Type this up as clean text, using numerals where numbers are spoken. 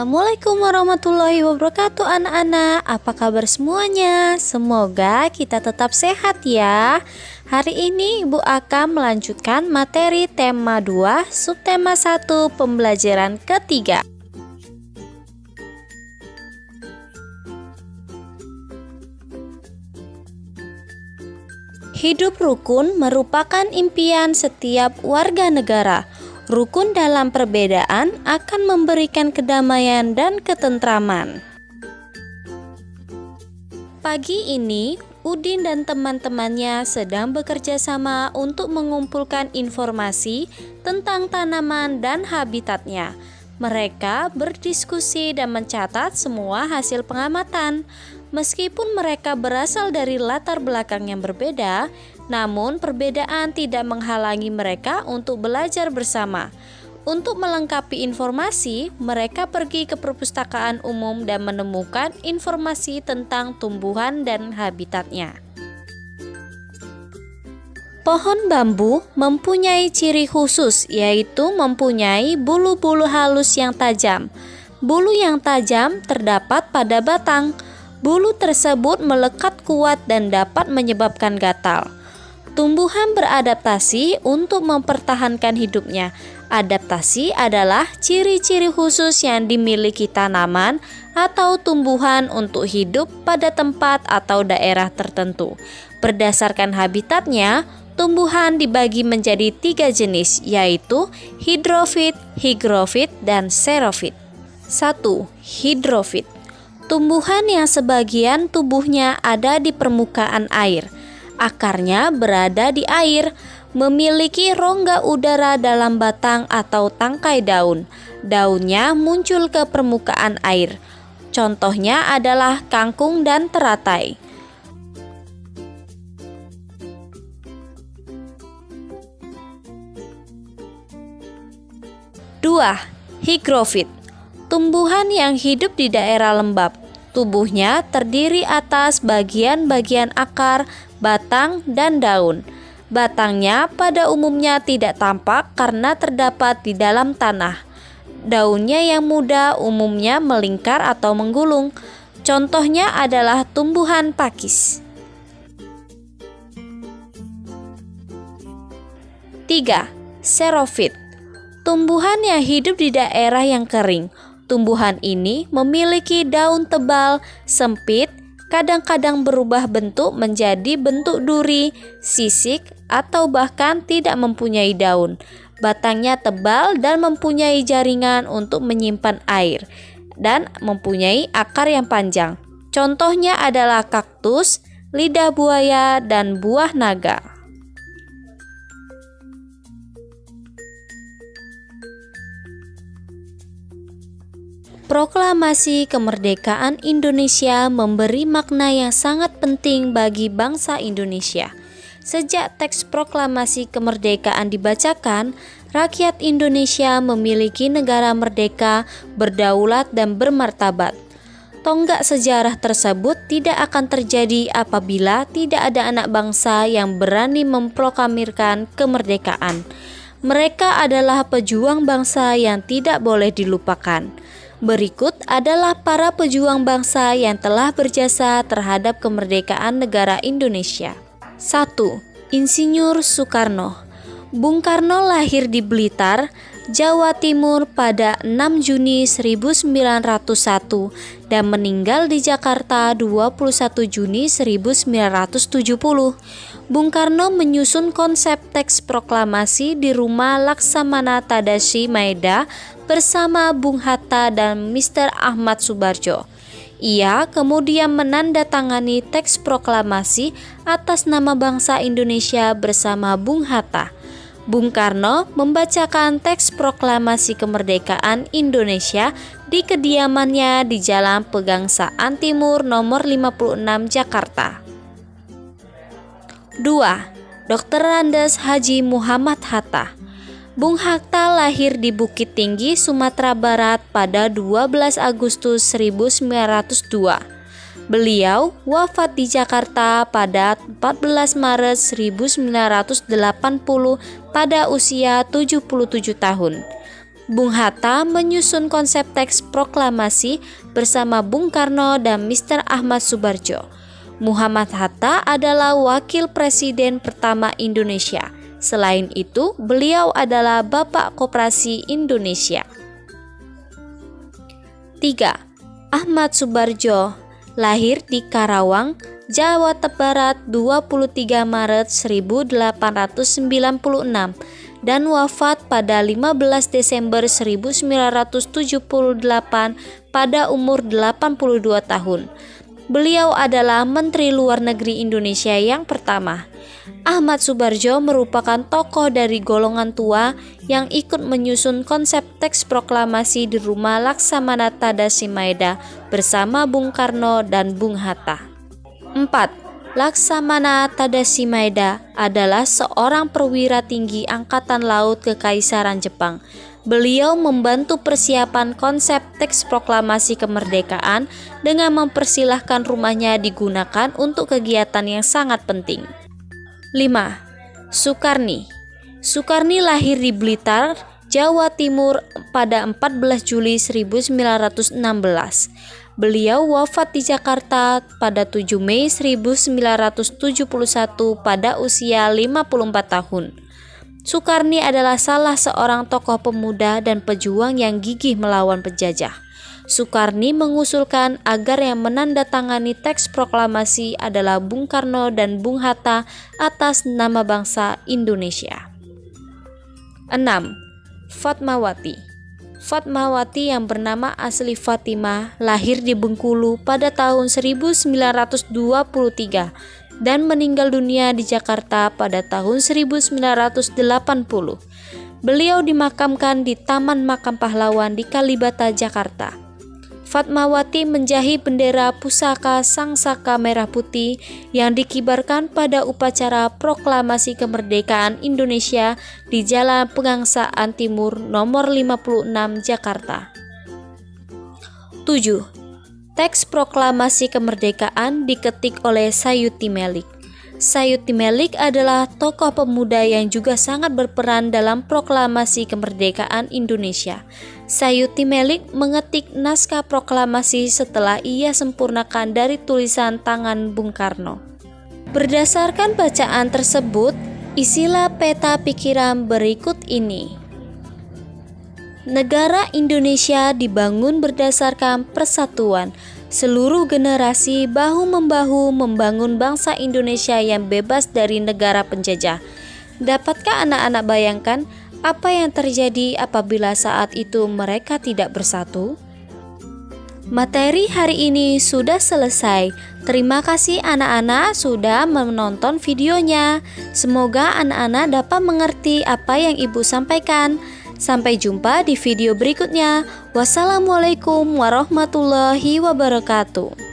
Assalamualaikum warahmatullahi wabarakatuh anak-anak. Apa kabar semuanya? Semoga kita tetap sehat ya. Hari ini Ibu akan melanjutkan materi tema 2 subtema 1 pembelajaran ketiga. Hidup rukun merupakan impian setiap warga negara. Rukun dalam perbedaan akan memberikan kedamaian dan ketentraman. Pagi ini, Udin dan teman-temannya sedang bekerja sama untuk mengumpulkan informasi tentang tanaman dan habitatnya. Mereka berdiskusi dan mencatat semua hasil pengamatan. Meskipun mereka berasal dari latar belakang yang berbeda, namun perbedaan tidak menghalangi mereka untuk belajar bersama. Untuk melengkapi informasi, mereka pergi ke perpustakaan umum dan menemukan informasi tentang tumbuhan dan habitatnya. Pohon bambu mempunyai ciri khusus, yaitu mempunyai bulu-bulu halus yang tajam. Bulu yang tajam terdapat pada batang. Bulu tersebut melekat kuat dan dapat menyebabkan gatal. Tumbuhan beradaptasi untuk mempertahankan hidupnya. Adaptasi adalah ciri-ciri khusus yang dimiliki tanaman atau tumbuhan untuk hidup pada tempat atau daerah tertentu. Berdasarkan habitatnya, tumbuhan dibagi menjadi 3 jenis, yaitu hidrofit, higrofit, dan xerofit. 1. Hidrofit. Tumbuhan yang sebagian tubuhnya ada di permukaan air. Akarnya berada di air, memiliki rongga udara dalam batang atau tangkai daun. Daunnya muncul ke permukaan air. Contohnya adalah kangkung dan teratai. Dua, higrofit. Tumbuhan yang hidup di daerah lembab. Tubuhnya terdiri atas bagian-bagian akar, batang, dan daun. Batangnya pada umumnya tidak tampak karena terdapat di dalam tanah. Daunnya yang muda umumnya melingkar atau menggulung. Contohnya adalah tumbuhan pakis. 3. Xerofit. Tumbuhan yang hidup di daerah yang kering. Tumbuhan ini memiliki daun tebal, sempit, kadang-kadang berubah bentuk menjadi bentuk duri, sisik, atau bahkan tidak mempunyai daun. Batangnya tebal dan mempunyai jaringan untuk menyimpan air, dan mempunyai akar yang panjang. Contohnya adalah kaktus, lidah buaya, dan buah naga. Proklamasi kemerdekaan Indonesia memberi makna yang sangat penting bagi bangsa Indonesia. Sejak teks proklamasi kemerdekaan dibacakan, rakyat Indonesia memiliki negara merdeka, berdaulat, dan bermartabat. Tonggak sejarah tersebut tidak akan terjadi apabila tidak ada anak bangsa yang berani memproklamirkan kemerdekaan. Mereka adalah pejuang bangsa yang tidak boleh dilupakan. Berikut adalah para pejuang bangsa yang telah berjasa terhadap kemerdekaan negara Indonesia. 1. Insinyur Soekarno. Bung Karno lahir di Blitar, Jawa Timur pada 6 Juni 1901 dan meninggal di Jakarta 21 Juni 1970. Bung Karno menyusun konsep teks proklamasi di rumah Laksamana Tadashi Maeda bersama Bung Hatta dan Mr. Ahmad Subarjo. Ia kemudian menandatangani teks proklamasi atas nama bangsa Indonesia bersama Bung Hatta. Bung Karno membacakan teks proklamasi kemerdekaan Indonesia di kediamannya di Jalan Pegangsaan Timur nomor 56 Jakarta. 2. Dr. Andes Haji Muhammad Hatta. Bung Hatta lahir di Bukit Tinggi, Sumatera Barat pada 12 Agustus 1902. Beliau wafat di Jakarta pada 14 Maret 1980 pada usia 77 tahun. Bung Hatta menyusun konsep teks proklamasi bersama Bung Karno dan Mr. Ahmad Soebardjo. Muhammad Hatta adalah wakil presiden pertama Indonesia. Selain itu, beliau adalah Bapak Koperasi Indonesia. 3. Ahmad Soebardjo lahir di Karawang, Jawa Barat 23 Maret 1896 dan wafat pada 15 Desember 1978 pada umur 82 tahun. Beliau adalah Menteri Luar Negeri Indonesia yang pertama. Ahmad Soebardjo merupakan tokoh dari golongan tua yang ikut menyusun konsep teks proklamasi di rumah Laksamana Tadasimaeda bersama Bung Karno dan Bung Hatta. 4. Laksamana Tadasimaeda adalah seorang perwira tinggi Angkatan Laut Kekaisaran Jepang. Beliau membantu persiapan konsep teks proklamasi kemerdekaan dengan mempersilahkan rumahnya digunakan untuk kegiatan yang sangat penting. 5. Soekarni. Soekarni lahir di Blitar, Jawa Timur pada 14 Juli 1916. Beliau wafat di Jakarta pada 7 Mei 1971 pada usia 54 tahun. Soekarni adalah salah seorang tokoh pemuda dan pejuang yang gigih melawan penjajah. Soekarni mengusulkan agar yang menandatangani teks proklamasi adalah Bung Karno dan Bung Hatta atas nama bangsa Indonesia. 6. Fatmawati. Fatmawati yang bernama asli Fatimah lahir di Bengkulu pada tahun 1923 dan meninggal dunia di Jakarta pada tahun 1980. Beliau dimakamkan di Taman Makam Pahlawan di Kalibata, Jakarta. Fatmawati menjahit bendera pusaka Sangsaka Merah Putih yang dikibarkan pada upacara proklamasi kemerdekaan Indonesia di Jalan Pegangsaan Timur nomor 56 Jakarta. 7. Teks proklamasi kemerdekaan diketik oleh Sayuti Melik. Sayuti Melik adalah tokoh pemuda yang juga sangat berperan dalam proklamasi kemerdekaan Indonesia. Sayuti Melik mengetik naskah proklamasi setelah ia sempurnakan dari tulisan tangan Bung Karno. Berdasarkan bacaan tersebut, isilah peta pikiran berikut ini. Negara Indonesia dibangun berdasarkan persatuan. Seluruh generasi bahu-membahu membangun bangsa Indonesia yang bebas dari negara penjajah. Dapatkah anak-anak bayangkan apa yang terjadi apabila saat itu mereka tidak bersatu? Materi hari ini sudah selesai. Terima kasih anak-anak sudah menonton videonya. Semoga anak-anak dapat mengerti apa yang Ibu sampaikan. Sampai jumpa di video berikutnya. Wassalamualaikum warahmatullahi wabarakatuh.